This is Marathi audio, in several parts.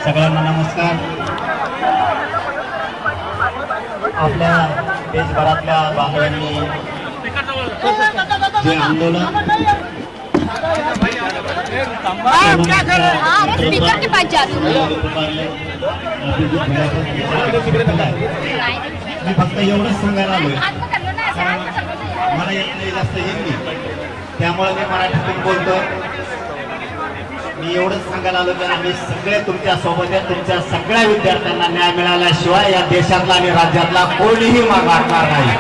सगळ्यांना नमस्कार। आपल्या देशभरातल्या बांधवांनी जे आंदोलन मी फक्त एवढंच सांगायला आलोय, मला येत नाही जास्त हिंदी, त्यामुळे मी मराठीतून बोलतो। मी एवढंच सांगायला आलो की आम्ही सगळे तुमच्या सोबत आहे। तुमच्या सगळ्या विद्यार्थ्यांना न्याय मिळाल्याशिवाय या देशातला आणि राज्यातला कोणीही माग हटणार नाही।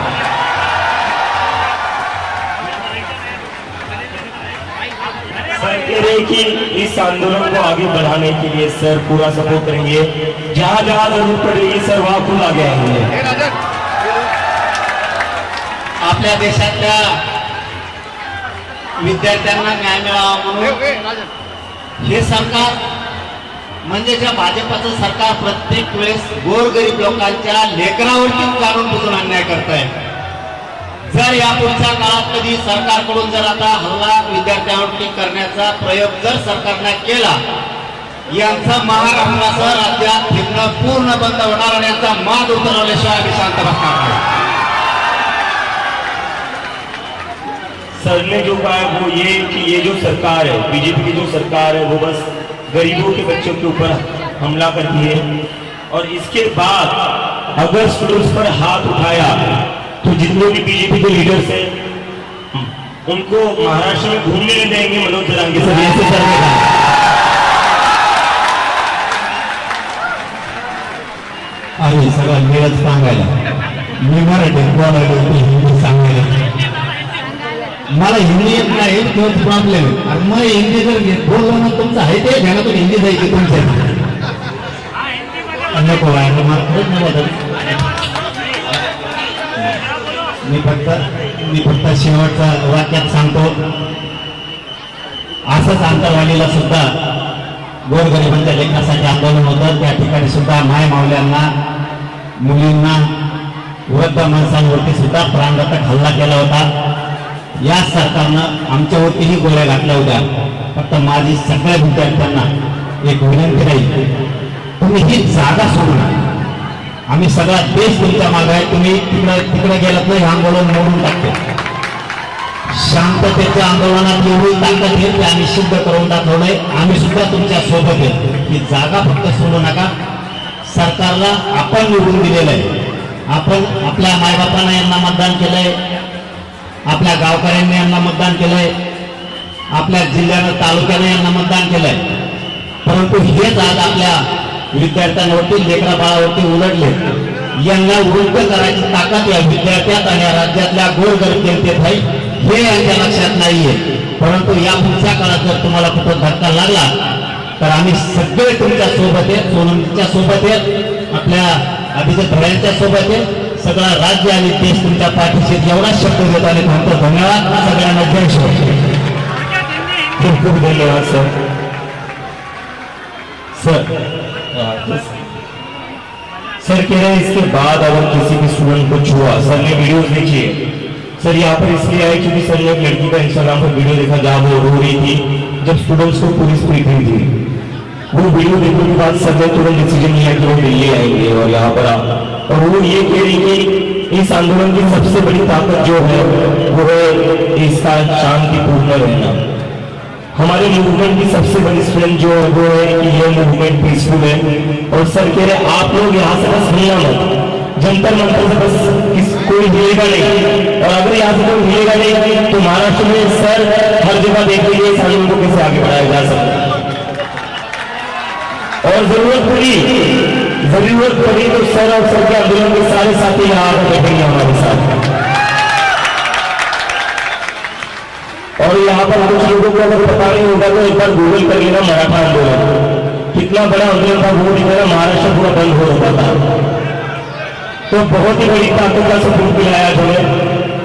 सर कह रहे कि इस आंदोलन को आगे बढ़ाने के लिए सर पूरा सपोर्ट करेंगे, जहां जहां जरूरत पड़ेगी सर वहां खुद आगे आएंगे। आपल्या देशातल्या विद्यार्थ्यांना न्याय मिळावा म्हणून हे सरकार म्हणजे ज्या भाजपचं सरकार प्रत्येक वेळेस गोरगरीब लोकांच्या लेकरावरती काढून बुजून अन्याय करत आहे। जर या पुढच्या काळात कधी सरकारकडून जर आता हल्ला विद्यार्थ्यांवरती करण्याचा प्रयोग जर सरकारने केला, यांचा महाराष्ट्रासह राज्यात फिरणं पूर्ण बंद होणार आणि यांचा माज उतरवल्याशिवाय आम्ही शांत बसणार नाही। सर ने जो कहा है वो ये कि ये जो सरकार है, बीजेपी की जो सरकार है वो बस गरीबों के बच्चों के ऊपर हमला करती है, और इसके बाद अगर स्टूडेंट्स पर हाथ उठाया तो जितने भी बीजेपी के लीडर्स हैं उनको महाराष्ट्र में घूमने नहीं देंगे। मनोज जरांगे सर ऐसे सर ने कहा। आणि सगळं वेळच सांगायला मी मराठी बोलायला हिंदी सांगायला मला हिंदी येत नाही, तोच प्रॉब्लेम आहे। आणि मग हिंदी जर बोललो ना तुमचं आहे ते ध्यानातून हिंदी जायची तुमच्या नको आहे मी फक्त शेवटचा वाक्यात सांगतो, असंच आंतरवालीला सुद्धा गोरगरिबांच्या लेखनासाठी आंदोलन होतं। त्या ठिकाणी सुद्धा माय मावल्यांना, मुलींना, वृद्ध माणसांवरती सुद्धा प्राणघातक हल्ला केला होता। या सरकारनं आमच्यावरतीही गोळ्या घातल्या होत्या। फक्त माझी सगळ्या विद्यार्थ्यांना एक विनंती राहील, तुम्ही ही जागा सोडू नका। आम्ही सगळा देश तुमच्या मागे आहे। तुम्ही तिकडे गेलात नाही, आंदोलन मोडून टाकतो। शांततेच्या आंदोलनात एवढी ताकद येईल की आम्ही सिद्ध करून दाखवलंय। आम्ही सुद्धा तुमच्या सोबत आहे। ही जागा फक्त सोडू नका। सरकारला आपण निवडून दिलेलं आहे। आपण आपल्या मायबापांना यांना मतदान केलंय, आपल्या गावकऱ्यांनी यांना मतदान केलंय, आपल्या जिल्ह्यानं तालुक्याने यांना मतदान केलंय, परंतु हेच आज आपल्या विद्यार्थ्यांवरती, लेकरा बाळावरती उलटले। यांना उलट करायची ताकद या विद्यार्थ्यात आणि या राज्यातल्या गोरगरीब जनतेत आहे, हे यांच्या लक्षात नाहीये। परंतु या पुढच्या काळात जर तुम्हाला कुठं धक्का लागला तर आम्ही सगळे तुमच्या सोबत आहे, सोनमच्या सोबत आहे, आपल्या अभिजित धड्यांच्या सोबत आहे। सगळा राज्य आणि देश तुमच्या पाठीशी एवढा शब्द देत आणि म्हणतो धन्यवाद। सगळ्यांना जय श्री। खूप खूप धन्यवाद सर। सर कह रहे हैं इसके बाद अगर किसी भी स्टूडेंट को छुआ, सर ने वीडियोस देखी है। सर यहाँ पर इसलिए आए क्योंकि सर ने एक लड़की का इंस्टाग्राम पर वीडियो देखा जहाँ वो रो रही थी जब स्टूडेंट्स को पुलिस पीट रही थी। वो वीडियो देखने के बाद सर ने तुरंत डिसीजन लिया कि वो दिल्ली आएंगे और यहाँ पर और वो ये कह रही कि इस आंदोलन की सबसे बड़ी ताकत जो है वो है इसका शांतिपूर्ण रहना। हमारे मूवमेंट की सबसे बड़ी स्ट्रेंथ जो है वो है कि ये मूवमेंट पीसफुल है। और सर कह रहे आप लोग यहाँ से बस हिलना मत, जंतर मंतर से बस कोई हिलेगा नहीं, और अगर यहाँ से कोई हिलेगा नहीं तो महाराष्ट्र में सर हर जगह देख लीजिए इस आंदोलन को कैसे आगे बढ़ाया जा सकता है। और जरूरत पड़ी तो सर और सर के आंदोलन के सारे साथी यहाँ आकर बैठेंगे हमारे साथ। और यहाँ पर कुछ लोगों को अगर पता नहीं होगा तो एक बार गूगल कर लेना मराठा आंदोलन, कितना बड़ा आंदोलन था। वो दिखाना महाराष्ट्र पूरा बंद हो रहा था, तो बहुत ही बड़ी ताकत का सबूत मिलाया जो है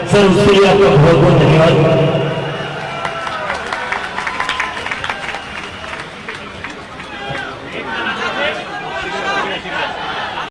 सर, उसके लिए आपका बहुत बहुत धन्यवाद।